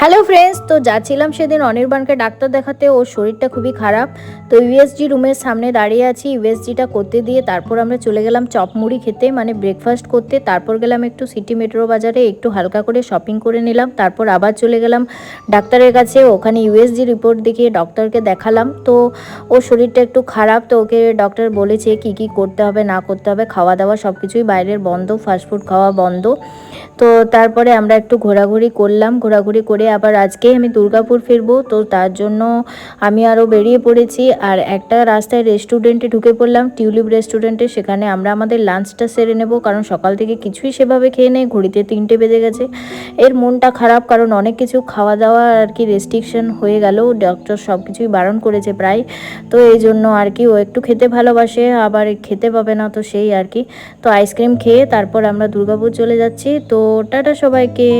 Hello friends, তো যাচ্ছিলাম সেদিন অনির্বাণকে ডাক্তার দেখাতে। ওর শরীরটা খুবই খারাপ। তো ইউএসজি রুমের সামনে দাঁড়িয়ে আছি, ইউএসজিটা করতে দিয়ে তারপর আমরা চলে গেলাম চপমুড়ি খেতে, মানে ব্রেকফাস্ট করতে। তারপর গেলাম একটু সিটি মেট্রো বাজারে, একটু হালকা করে শপিং করে নিলাম। তারপর আবার চলে গেলাম ডাক্তারের কাছে। ওখানে ইউএসজি রিপোর্ট দেখিয়ে ডক্টরকে দেখালাম। তো ওর শরীরটা একটু খারাপ, তো ওকে ডক্টর বলেছে কি কি করতে হবে না করতে হবে। খাওয়া দাওয়া সব কিছুই বাইরের বন্ধ, ফাস্টফুড খাওয়া বন্ধ। তো তারপরে আমরা একটু ঘোরাঘুরি করলাম। ঘোরাঘুরি করে আবার আজকেই আমি দুর্গাপুর ফিরবো, তো তার জন্য আমি আরও বেরিয়ে পড়েছি। আর একটা রাস্তায় রেস্টুরেন্টে ঢুকে পড়লাম, টিউলিপ রেস্টুরেন্টে। সেখানে আমরা আমাদের লাঞ্চটা সেরে নেব, কারণ সকাল থেকে কিছুই সেভাবে খেয়ে নেই। ঘড়িতে 3টে বেজে গেছে। এর মনটা খারাপ, কারণ অনেক কিছু খাওয়া দাওয়া আর কি রেস্ট্রিকশন হয়ে গেল। ডক্টর সব কিছুই বারণ করেছে প্রায়। তো এই জন্য আর কি ও একটু খেতে ভালোবাসে, আবার খেতে পাবে না, তো সেই আর কি। তো আইসক্রিম খেয়ে তারপর আমরা দুর্গাপুর চলে যাচ্ছি। তো টাটা সবাইকে।